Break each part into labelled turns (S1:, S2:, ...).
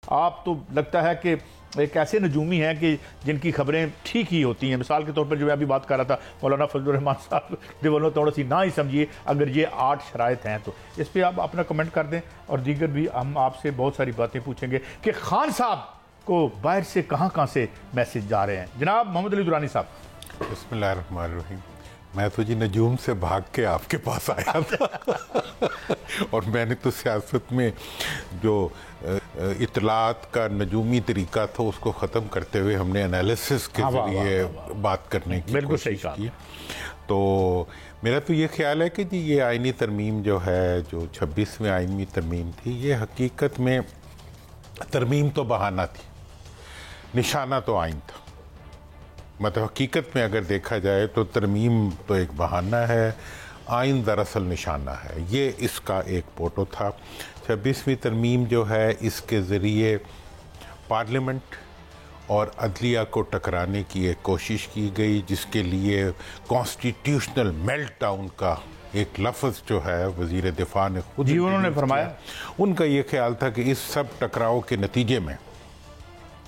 S1: آپ تو لگتا ہے کہ ایک ایسے نجومی ہیں کہ جن کی خبریں ٹھیک ہی ہوتی ہیں. مثال کے طور پر جو میں ابھی بات کر رہا تھا مولانا فضل الرحمان صاحب دیولوں تھوڑا سی نہ ہی سمجھیے اگر یہ 8 شرائط ہیں تو اس پہ آپ اپنا کمنٹ کر دیں. اور دیگر بھی ہم آپ سے بہت ساری باتیں پوچھیں گے کہ خان صاحب کو باہر سے کہاں سے میسج جا رہے ہیں. جناب محمد علی درانی صاحب.
S2: بسم اللہ الرحمن الرحیم. میں تو جی نجوم سے بھاگ کے آپ کے پاس آیا تھا اور میں نے تو سیاست میں جو اطلاعات کا نجومی طریقہ تھا اس کو ختم کرتے ہوئے ہم نے انالیسس کے ذریعے بات کرنے کی کوشش کی. تو میرا تو یہ خیال ہے کہ جی یہ آئینی ترمیم جو ہے جو 26ویں آئینی ترمیم تھی یہ حقیقت میں ترمیم تو بہانہ تھی, نشانہ تو آئین تھا. مطلب حقیقت میں اگر دیکھا جائے تو ترمیم تو ایک بہانہ ہے, آئین دراصل نشانہ ہے. یہ اس کا ایک موٹو تھا. 26ویں ترمیم جو ہے اس کے ذریعے پارلیمنٹ اور عدلیہ کو ٹکرانے کی ایک کوشش کی گئی, جس کے لیے کانسٹیٹیوشنل میلٹ ڈاؤن کا ایک لفظ جو ہے وزیر دفاع نے خود
S1: جی انہوں نے فرمایا.
S2: ان کا یہ خیال تھا کہ اس سب ٹکراؤ کے نتیجے میں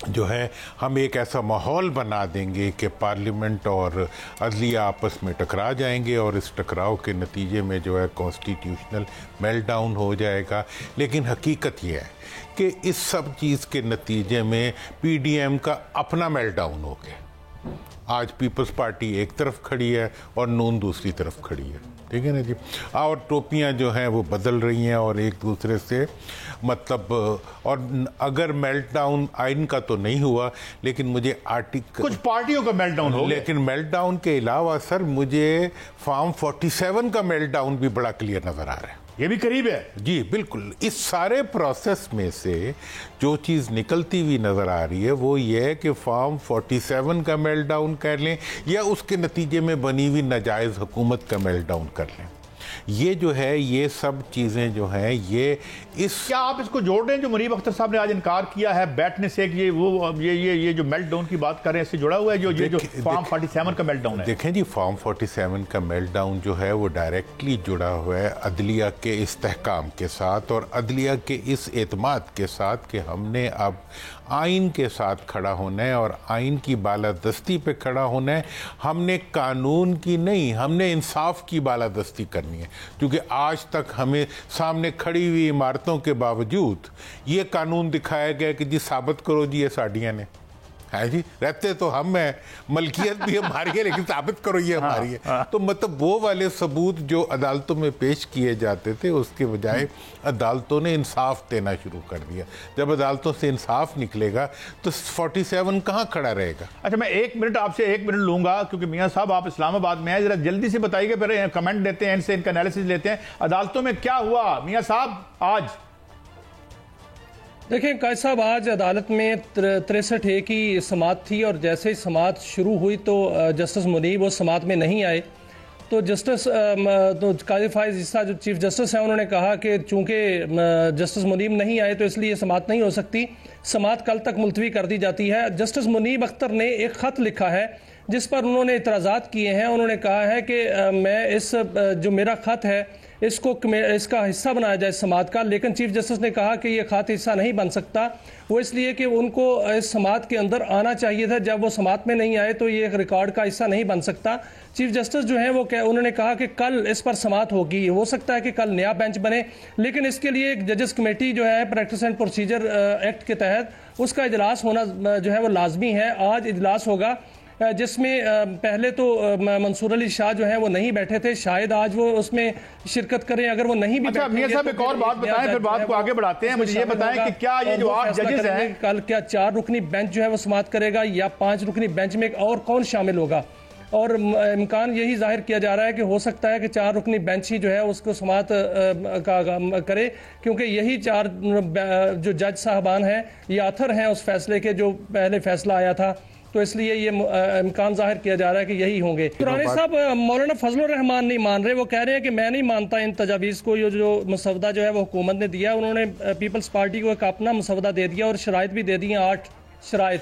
S2: جو ہے ہم ایک ایسا ماحول بنا دیں گے کہ پارلیمنٹ اور عدلیہ آپس میں ٹکرا جائیں گے اور اس ٹکراؤ کے نتیجے میں جو ہے کانسٹیٹیوشنل میلٹ ڈاؤن ہو جائے گا. لیکن حقیقت یہ ہے کہ اس سب چیز کے نتیجے میں پی ڈی ایم کا اپنا میلٹ ڈاؤن ہو گیا. آج پیپلز پارٹی ایک طرف کھڑی ہے اور نون دوسری طرف کھڑی ہے. ٹھیک ہے نا جی. اور ٹوپیاں جو ہیں وہ بدل رہی ہیں اور ایک دوسرے سے مطلب, اور اگر میلٹ ڈاؤن آئین کا تو نہیں ہوا لیکن مجھے آرٹیکل
S1: کچھ پارٹیوں کا میلٹ ڈاؤن ہو,
S2: لیکن میلٹ ڈاؤن کے علاوہ سر مجھے فارم 47 کا میلٹ ڈاؤن بھی بڑا کلیئر نظر آ رہا ہے.
S1: یہ بھی قریب ہے
S2: جی بالکل. اس سارے پروسیس میں سے جو چیز نکلتی ہوئی نظر آ رہی ہے وہ یہ ہے کہ فارم 47 کا میلٹ ڈاؤن کر لیں یا اس کے نتیجے میں بنی ہوئی ناجائز حکومت کا میلٹ ڈاؤن کر لیں. یہ جو ہے یہ سب چیزیں جو ہیں یہ
S1: کیا آپ اس کو جوڑ رہے ہیں جو منیب اختر صاحب نے آج انکار کیا ہے بیٹھنے سے کہ یہ جو میلٹ ڈاؤن کی بات کر رہے ہیں اس سے جڑا ہوا ہے جو فارم 47 کا میلٹ ڈاؤن ہے؟
S2: دیکھیں جی فارم 47 کا میلٹ ڈاؤن جو ہے وہ ڈائریکٹلی جڑا ہوا ہے عدلیہ کے استحکام کے ساتھ اور عدلیہ کے اس اعتماد کے ساتھ کہ ہم نے اب آئین کے ساتھ کھڑا ہونا ہے اور آئین کی بالادستی پہ کھڑا ہونا ہے. ہم نے قانون کی نہیں, ہم نے انصاف کی بالادستی کرنی ہے. کیونکہ آج تک ہمیں سامنے کھڑی ہوئی عمارتوں کے باوجود یہ قانون دکھایا گیا کہ جی ثابت کرو جی یہ ساڈیاں نے ہے جی, رہتے تو ہم ہیں, ملکیت بھی ہماری ہے لیکن ثابت کرو یہ ہماری ہے. تو مطلب وہ والے ثبوت جو عدالتوں میں پیش کیے جاتے تھے اس کے بجائے عدالتوں نے انصاف دینا شروع کر دیا. جب عدالتوں سے انصاف نکلے گا تو 47 کہاں کھڑا رہے گا؟
S1: اچھا میں 1 منٹ آپ سے 1 منٹ لوں گا کیونکہ میاں صاحب آپ اسلام آباد میں ہیں, ذرا جلدی سے بتائیے گا, پھر کمنٹ دیتے ہیں ان سے ان کا انالیسس لیتے ہیں. عدالتوں میں کیا ہوا میاں صاحب آج؟
S3: دیکھیں قائد صاحب آج عدالت میں 63A کی سماعت تھی اور جیسے ہی سماعت شروع ہوئی تو جسٹس منیب وہ سماعت میں نہیں آئے. تو جسٹس قاضی فائز عیسیٰ جو چیف جسٹس ہیں انہوں نے کہا کہ چونکہ جسٹس منیب نہیں آئے تو اس لیے سماعت نہیں ہو سکتی, سماعت کل تک ملتوی کر دی جاتی ہے. جسٹس منیب اختر نے ایک خط لکھا ہے جس پر انہوں نے اعتراضات کیے ہیں. انہوں نے کہا ہے کہ میں اس جو میرا خط ہے اس کا حصہ بنایا جائے سماعت کا, لیکن چیف جسٹس نے کہا کہ یہ خط حصہ نہیں بن سکتا. وہ اس لیے کہ ان کو اس سماعت کے اندر آنا چاہیے تھا, جب وہ سماعت میں نہیں آئے تو یہ ریکارڈ کا حصہ نہیں بن سکتا. چیف جسٹس جو ہیں وہ انہوں نے کہا کہ کل اس پر سماعت ہوگی, ہو سکتا ہے کہ کل نیا بینچ بنے, لیکن اس کے لیے ایک ججز کمیٹی جو ہے پریکٹس اینڈ پروسیجر ایکٹ کے تحت اس کا اجلاس ہونا جو ہے وہ لازمی ہے. آج اجلاس ہوگا جس میں پہلے تو منصور علی شاہ جو ہیں وہ نہیں بیٹھے تھے, شاید آج وہ اس میں شرکت کریں. اگر وہ نہیں بھی
S1: اچھا میاں صاحب ایک اور بات بتائیں پھر بات کو آگے بڑھاتے ہیں. مجھے یہ بتائیں کہ کیا یہ جو 8 ججز ہیں
S3: کل کیا 4 رکنی بینچ جو ہے وہ سماعت کرے گا یا 5 رکنی بینچ میں اور کون شامل ہوگا؟ اور امکان یہی ظاہر کیا جا رہا ہے کہ ہو سکتا ہے کہ 4 رکنی بینچ ہی جو ہے اس کو سماعت کرے, کیونکہ یہی 4 جو جج صاحبان ہیں یہ آتھر ہیں اس فیصلے کے جو پہلے فیصلہ آیا تھا, تو اس لیے یہ امکان ظاہر کیا جا رہا ہے کہ یہی ہوں گے. درانی صاحب مولانا فضل الرحمان نہیں مان رہے, وہ کہہ رہے ہیں کہ میں نہیں مانتا ان تجاویز کو. یہ جو مسودہ جو ہے وہ حکومت نے دیا, انہوں نے پیپلز پارٹی کو ایک اپنا مسودہ دے دیا اور شرائط بھی دے دی ہیں 8 شرائط.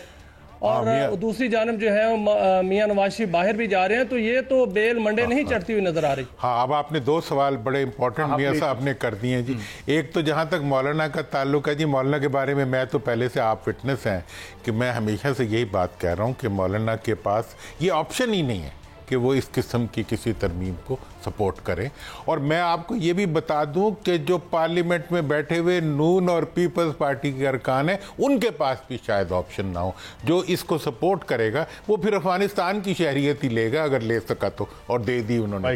S3: اور دوسری جانب جو ہے میاں نواز شریف باہر بھی جا رہے ہیں، تو یہ تو بیل منڈے نہیں چڑھتی ہوئی نظر آ رہی۔
S2: ہاں، اب آپ نے دو سوال بڑے امپورٹنٹ میاں صاحب نے کر دیے جی۔ ایک تو جہاں تک مولانا کا تعلق ہے جی، مولانا کے بارے میں تو پہلے سے آپ فٹنس ہیں کہ میں ہمیشہ سے یہی بات کہہ رہا ہوں کہ مولانا کے پاس یہ آپشن ہی نہیں ہے کہ وہ اس قسم کی کسی ترمیم کو سپورٹ کریں۔ اور میں آپ کو یہ بھی بتا دوں کہ جو پارلیمنٹ میں بیٹھے ہوئے نون اور پیپلز پارٹی کے ارکان ہیں، ان کے پاس بھی شاید آپشن نہ ہو۔ جو اس کو سپورٹ کرے گا وہ پھر افغانستان کی شہریت ہی لے گا، اگر لے سکا تو، اور دے دی انہوں نے۔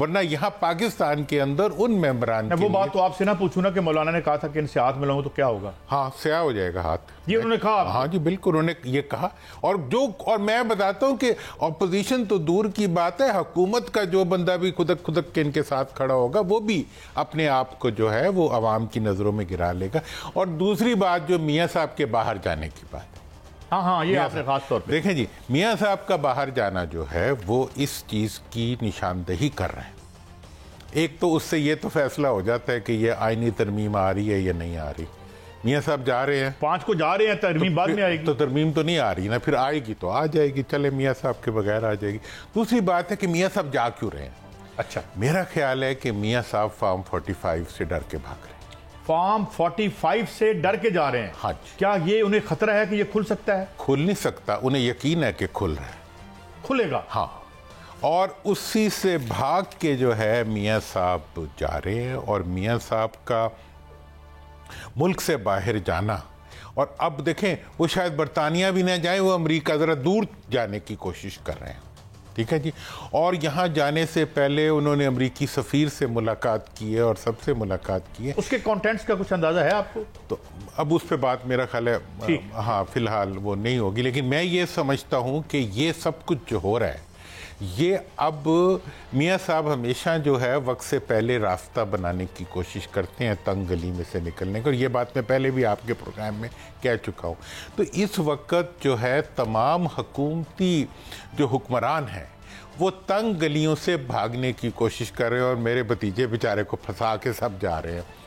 S2: ورنہ یہاں پاکستان کے اندر ان ممبران
S1: وہ بات تو آپ سے نہ پوچھوں نا کہ مولانا نے کہا تھا کہ ان سے ہاتھ ملاؤں تو کیا ہوگا؟
S2: ہاں، سیاہ ہو جائے گا ہاتھ،
S1: یہ انہوں نے کہا۔
S2: ہاں جی بالکل، انہوں نے یہ کہا۔ اور میں بتاتا ہوں کہ اپوزیشن تو دور کی بات ہے، حکومت کا جو بندہ بھی خدک کے ان کے ساتھ کھڑا ہوگا وہ بھی اپنے آپ کو جو ہے وہ عوام کی نظروں میں گرا لے گا۔ اور دوسری بات جو میاں صاحب کے باہر جانے کی بات،
S1: ہاں یہ آپ نے خاص طور پہ
S2: دیکھیں جی، میاں صاحب کا باہر جانا جو ہے وہ اس چیز کی نشاندہی کر رہے ہیں۔ ایک تو اس سے یہ تو فیصلہ ہو جاتا ہے کہ یہ آئینی ترمیم آ رہی ہے یا نہیں آ رہی۔ میاں صاحب جا رہے ہیں،
S1: 5 کو جا رہے ہیں، ترمیم بعد میں آئے گی،
S2: تو ترمیم تو نہیں آ رہی نا، پھر آئے گی تو آ جائے گی، چلے میاں صاحب کے بغیر آ جائے گی۔ دوسری بات ہے کہ میاں صاحب جا کیوں رہے ہیں؟
S1: اچھا،
S2: میرا خیال ہے کہ میاں صاحب فارم 45 سے ڈر کے بھاگ رہے ہیں۔
S1: فارم 45 سے ڈر کے جا رہے ہیں؟
S2: ہاں جی۔
S1: کیا یہ انہیں خطرہ ہے کہ یہ کھل سکتا ہے؟
S2: کھل نہیں سکتا، انہیں یقین ہے کہ کھل رہا ہے،
S1: کھلے گا۔
S2: ہاں، اور اسی سے بھاگ کے جو ہے میاں صاحب جا رہے ہیں۔ اور میاں صاحب کا ملک سے باہر جانا، اور اب دیکھیں وہ شاید برطانیہ بھی نہ جائیں، وہ امریکہ ذرا دور جانے کی کوشش کر رہے ہیں، ٹھیک ہے جی۔ اور یہاں جانے سے پہلے انہوں نے امریکی سفیر سے ملاقات کی ہے اور سب سے ملاقات کی ہے۔
S1: اس کے کانٹینٹس کا کچھ اندازہ ہے آپ کو؟
S2: تو اب اس پہ بات میرا خیال ہے ہاں فی الحال وہ نہیں ہوگی، لیکن میں یہ سمجھتا ہوں کہ یہ سب کچھ جو ہو رہا ہے یہ اب میاں صاحب ہمیشہ جو ہے وقت سے پہلے راستہ بنانے کی کوشش کرتے ہیں تنگ گلی میں سے نکلنے کا، اور یہ بات میں پہلے بھی آپ کے پروگرام میں کہہ چکا ہوں۔ تو اس وقت جو ہے تمام حکومتی جو حکمران ہیں وہ تنگ گلیوں سے بھاگنے کی کوشش کر رہے ہیں، اور میرے بھتیجے بیچارے کو پھنسا کے سب جا رہے ہیں۔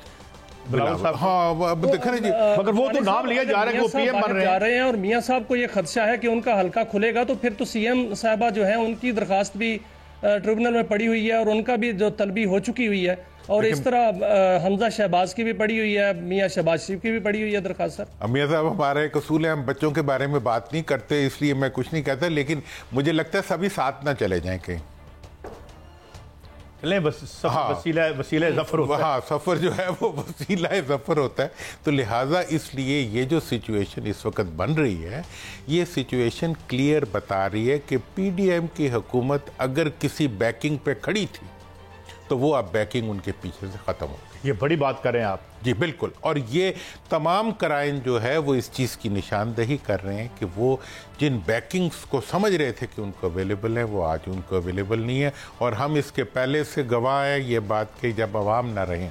S2: ہاں اب دیکھ رہے جی،
S1: مگر وہ تو نام لیا جا رہا ہے کہ وہ پی ایم بن
S3: رہے ہیں، اور میاں صاحب کو یہ خدشہ ہے کہ ان کا حلقہ کھلے گا تو پھر تو سی ایم صاحبہ جو ہیں ان کی درخواست بھی ٹریبونل میں پڑی ہوئی ہے، اور ان کا بھی جو طلبی ہو چکی ہوئی ہے، اور اس طرح حمزہ شہباز کی بھی پڑی ہوئی ہے، میاں شہباز شریف کی بھی پڑی ہوئی ہے درخواست۔ سر
S2: میاں صاحب ہمارا ایک اصول ہے، ہم بچوں کے بارے میں بات نہیں کرتے، اس لیے میں کچھ نہیں کہتا، لیکن مجھے لگتا ہے سبھی ساتھ نہ چلے جائیں کہیں،
S1: وسیلہ ظفر ہوتا ہے۔
S2: ہاں، سفر جو ہے وہ وسیلہ ظفر ہوتا ہے۔ تو لہٰذا اس لیے یہ جو سچویشن اس وقت بن رہی ہے، یہ سچویشن کلیئر بتا رہی ہے کہ پی ڈی ایم کی حکومت اگر کسی بیکنگ پہ کھڑی تھی تو وہ اب بیکنگ ان کے پیچھے سے ختم ہو گئی۔
S1: یہ بڑی بات کر رہے ہیں آپ
S2: جی بالکل، اور یہ تمام کرائن جو ہے وہ اس چیز کی نشاندہی کر رہے ہیں کہ وہ جن بیکنگز کو سمجھ رہے تھے کہ ان کو اویلیبل ہے، وہ آج ان کو اویلیبل نہیں ہے، اور ہم اس کے پہلے سے گواہ ہیں یہ بات کہ جب عوام نہ رہیں